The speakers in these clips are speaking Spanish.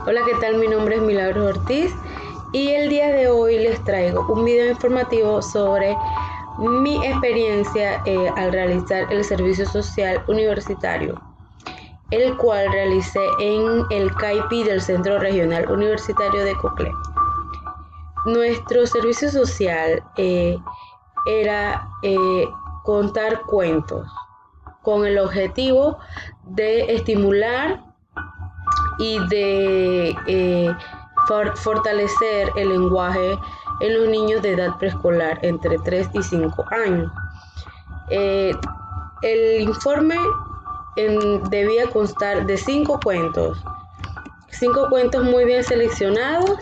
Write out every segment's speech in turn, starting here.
Hola, ¿qué tal? Mi nombre es Milagros Ortiz y el día de hoy les traigo un video informativo sobre mi experiencia al realizar el servicio social universitario, el cual realicé en el CAIPI del Centro Regional Universitario de Coclé. Nuestro servicio social era contar cuentos con el objetivo de estimular y de fortalecer el lenguaje en los niños de edad preescolar entre 3 y 5 años. El informe debía constar de 5 cuentos muy bien seleccionados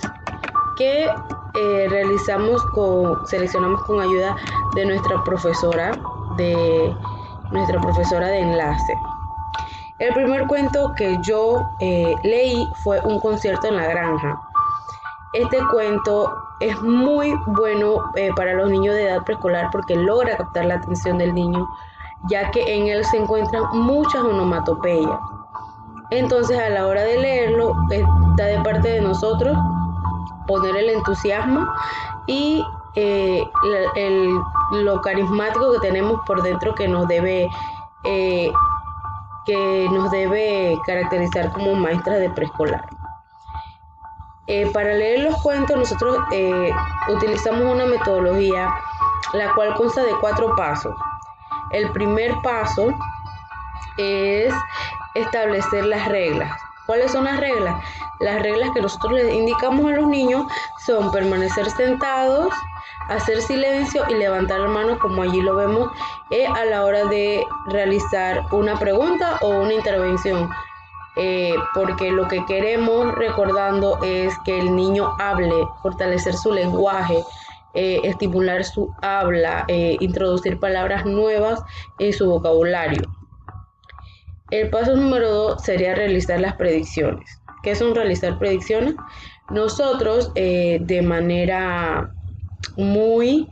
que seleccionamos con ayuda de nuestra profesora de enlace. El primer cuento que yo leí fue Un concierto en la granja. Este cuento es muy bueno para los niños de edad preescolar porque logra captar la atención del niño, ya que en él se encuentran muchas onomatopeyas. Entonces, a la hora de leerlo, está de parte de nosotros poner el entusiasmo y lo carismático que tenemos por dentro que nos debe caracterizar como maestras de preescolar. Para leer los cuentos nosotros utilizamos una metodología la cual consta de 4 pasos. El primer paso es establecer las reglas. ¿Cuáles son las reglas? Las reglas que nosotros les indicamos a los niños son permanecer sentados, hacer silencio y levantar la mano, como allí lo vemos a la hora de realizar una pregunta o una intervención. Porque lo que queremos, recordando, es que el niño hable, fortalecer su lenguaje, estimular su habla, introducir palabras nuevas en su vocabulario. El paso número 2 sería realizar las predicciones. ¿Qué son realizar predicciones? Nosotros de manera muy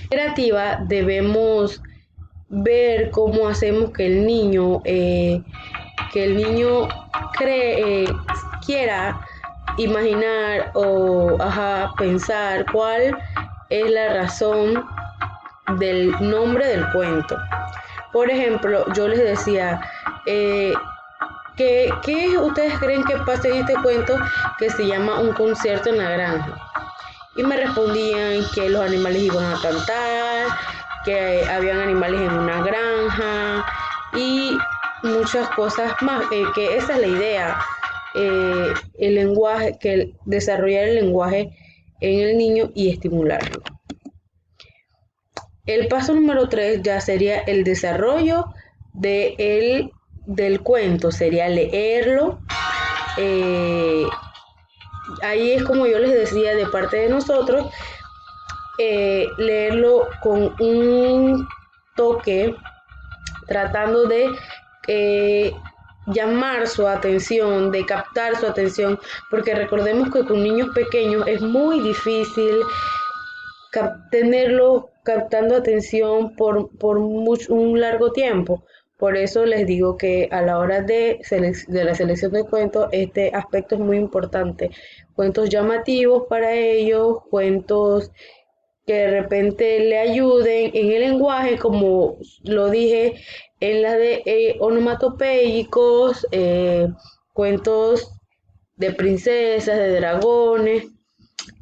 creativa debemos ver cómo hacemos que el niño quiera imaginar o pensar cuál es la razón del nombre del cuento. Por ejemplo, yo les decía, ¿qué ustedes creen que pasa en este cuento que se llama Un concierto en la granja? Y me respondían que los animales iban a cantar, que habían animales en una granja y muchas cosas más, que esa es la idea, el lenguaje, desarrollar el lenguaje en el niño y estimularlo. El paso número 3 ya sería el desarrollo del cuento, sería leerlo. Ahí es como yo les decía, de parte de nosotros, leerlo con un toque, tratando de llamar su atención, de captar su atención, porque recordemos que con niños pequeños es muy difícil tenerlo captando atención por un largo tiempo. Por eso les digo que a la hora de la selección de cuentos, este aspecto es muy importante. Cuentos llamativos para ellos, cuentos que de repente le ayuden en el lenguaje, como lo dije, en la de onomatopéyicos, cuentos de princesas, de dragones,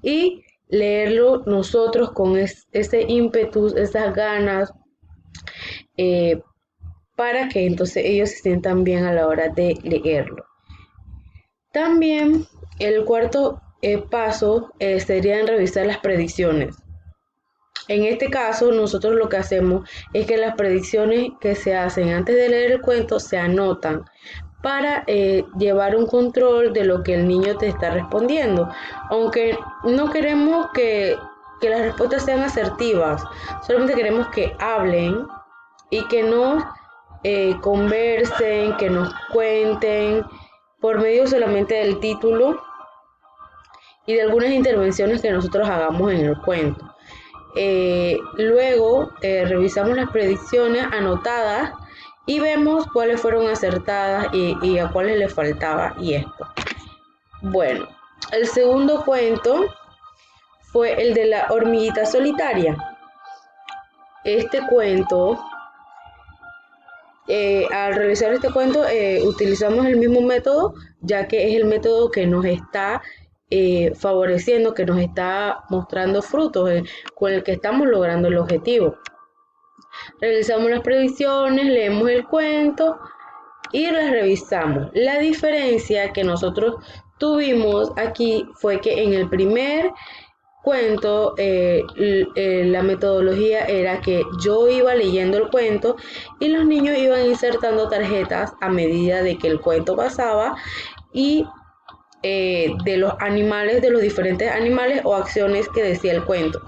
y leerlo nosotros con ese ímpetu, esas ganas, para que entonces ellos se sientan bien a la hora de leerlo. También el cuarto paso sería en revisar las predicciones. En este caso, nosotros lo que hacemos es que las predicciones que se hacen antes de leer el cuento se anotan para llevar un control de lo que el niño te está respondiendo. Aunque no queremos que las respuestas sean asertivas, solamente queremos que hablen y que nos conversen, que nos cuenten por medio solamente del título y de algunas intervenciones que nosotros hagamos en el cuento. Luego revisamos las predicciones anotadas y vemos cuáles fueron acertadas y a cuáles le faltaba y esto. Bueno, el segundo cuento fue el de la hormiguita solitaria. Este cuento, al realizar este cuento, utilizamos el mismo método, ya que es el método que nos está favoreciendo, que nos está mostrando frutos, con el que estamos logrando el objetivo. Realizamos las predicciones, leemos el cuento y las revisamos. La diferencia que nosotros tuvimos aquí fue que en el primer cuento la metodología era que yo iba leyendo el cuento y los niños iban insertando tarjetas a medida de que el cuento pasaba y de los animales, de los diferentes animales o acciones que decía el cuento.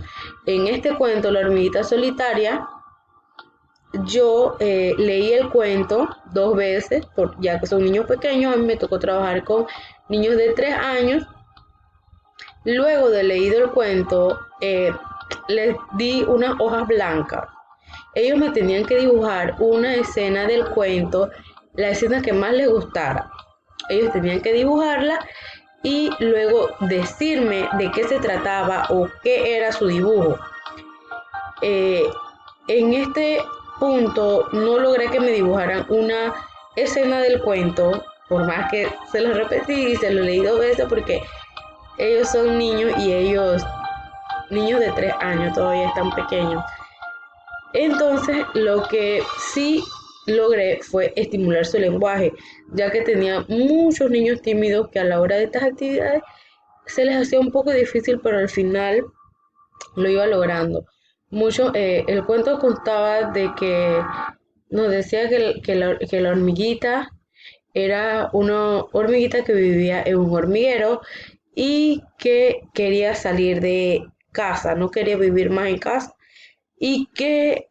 En este cuento, La hormiguita solitaria, yo leí el cuento 2 veces, ya que son niños pequeños. A mí me tocó trabajar con niños de 3 años. Luego de leído el cuento, les di unas hojas blancas. Ellos me tenían que dibujar una escena del cuento, la escena que más les gustara. Ellos tenían que dibujarla y luego decirme de qué se trataba o qué era su dibujo. En este punto no logré que me dibujaran una escena del cuento, por más que se lo repetí y se lo leí 2 veces, porque ellos son niños y niños de 3 años, todavía están pequeños. Entonces, lo que sí logré fue estimular su lenguaje, ya que tenía muchos niños tímidos que a la hora de estas actividades se les hacía un poco difícil, pero al final lo iba logrando. El cuento constaba de que nos decía que la hormiguita era una hormiguita que vivía en un hormiguero y que quería salir de casa, no quería vivir más en casa, y que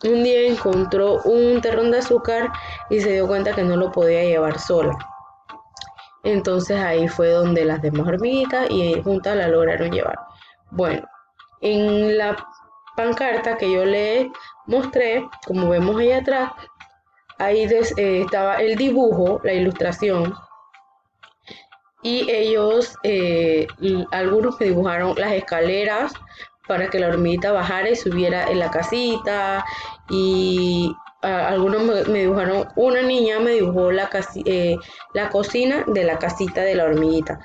un día encontró un terrón de azúcar y se dio cuenta que no lo podía llevar sola. Entonces ahí fue donde las demás hormiguitas y juntas la lograron llevar. Bueno, en la pancarta que yo les mostré, como vemos ahí atrás, ahí estaba el dibujo, la ilustración, y ellos, algunos me dibujaron las escaleras para que la hormiguita bajara y subiera en la casita, y algunos me dibujaron, una niña me dibujó la cocina de la casita de la hormiguita.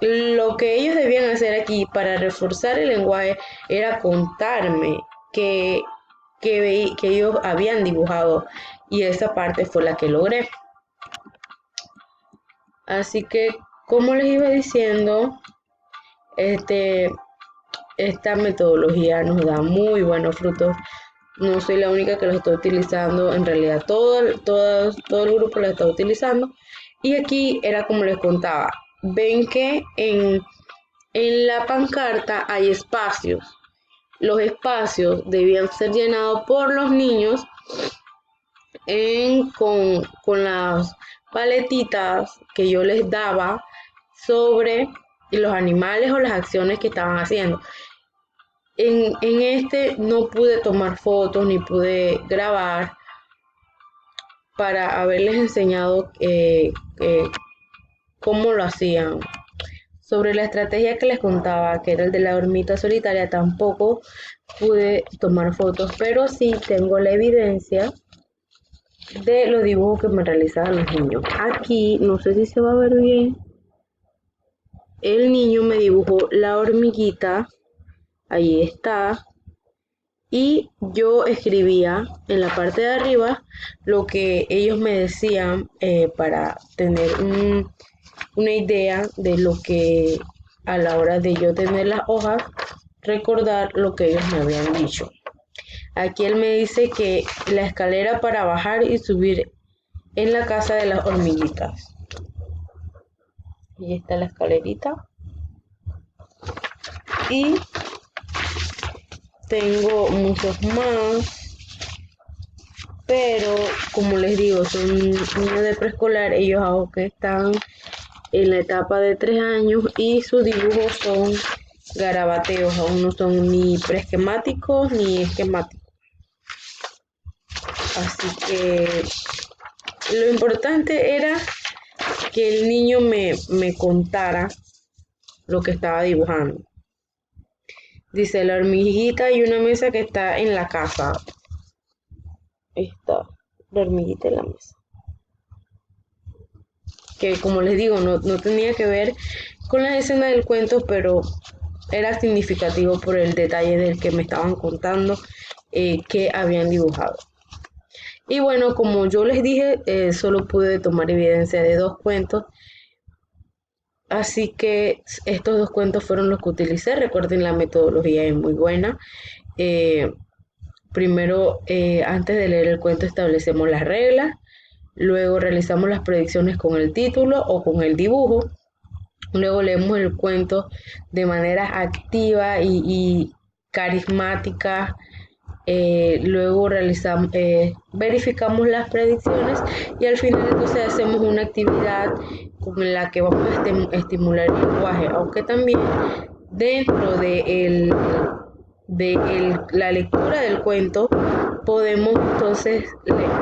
Lo que ellos debían hacer aquí para reforzar el lenguaje era contarme que ellos habían dibujado, y esa parte fue la que logré. Así que, como les iba diciendo, esta metodología nos da muy buenos frutos. No soy la única que lo está utilizando, en realidad todo el grupo lo está utilizando. Y aquí era como les contaba, ven que en la pancarta hay espacios. Los espacios debían ser llenados por los niños con las paletitas que yo les daba sobre los animales o las acciones que estaban haciendo. En este no pude tomar fotos ni pude grabar para haberles enseñado cómo lo hacían. Sobre la estrategia que les contaba, que era el de la hormiguita solitaria, tampoco pude tomar fotos, pero sí tengo la evidencia de los dibujos que me realizaban los niños. Aquí, no sé si se va a ver bien, el niño me dibujó la hormiguita, ahí está, y yo escribía en la parte de arriba lo que ellos me decían para tener una idea de lo que, a la hora de yo tener las hojas, recordar lo que ellos me habían dicho. Aquí él me dice que la escalera para bajar y subir en la casa de las hormiguitas. Y está la escalerita. Y tengo muchos más, pero como les digo, son niños de preescolar. Ellos aunque están en la etapa de 3 años y sus dibujos son garabateos, aún no son ni preesquemáticos ni esquemáticos. Así que lo importante era que el niño me contara lo que estaba dibujando. Dice la hormiguita y una mesa que está en la casa. Ahí está, la hormiguita en la mesa. Que como les digo, no tenía que ver con la escena del cuento, pero era significativo por el detalle del que me estaban contando que habían dibujado. Y bueno, como yo les dije, solo pude tomar evidencia de 2 cuentos, así que estos 2 cuentos fueron los que utilicé. Recuerden, la metodología es muy buena. Eh, Primero, antes de leer el cuento, establecemos las reglas. Luego realizamos las predicciones con el título o con el dibujo. Luego leemos el cuento de manera activa y carismática. Luego verificamos las predicciones y al final entonces hacemos una actividad con la que vamos a estimular el lenguaje, aunque también dentro de la lectura del cuento podemos entonces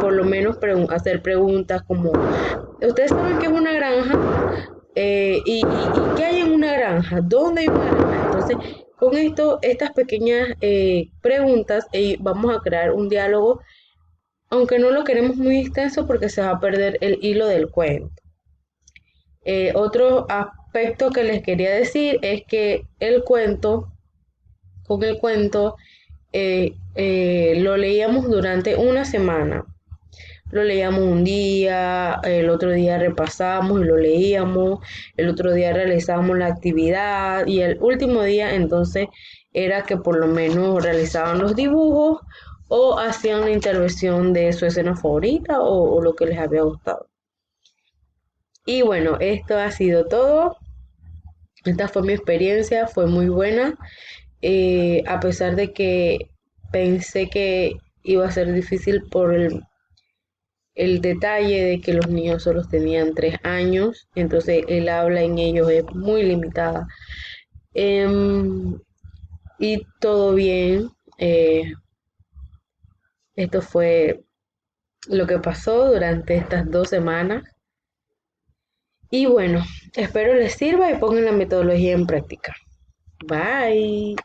por lo menos hacer preguntas como: ¿ustedes saben qué es una granja? ¿Y qué hay en una granja? ¿Dónde hay una granja? Entonces, con estas pequeñas preguntas, vamos a crear un diálogo, aunque no lo queremos muy extenso porque se va a perder el hilo del cuento. Otro aspecto que les quería decir es que con el cuento, lo leíamos durante una semana. Lo leíamos un día, el otro día repasábamos y lo leíamos, el otro día realizábamos la actividad y el último día entonces era que por lo menos realizaban los dibujos o hacían la intervención de su escena favorita o lo que les había gustado. Y bueno, esto ha sido todo. Esta fue mi experiencia, fue muy buena. A pesar de que pensé que iba a ser difícil por el detalle de que los niños solo tenían 3 años, entonces el habla en ellos es muy limitada. Y todo bien. Esto fue lo que pasó durante estas 2 semanas. Y bueno, espero les sirva y pongan la metodología en práctica. Bye.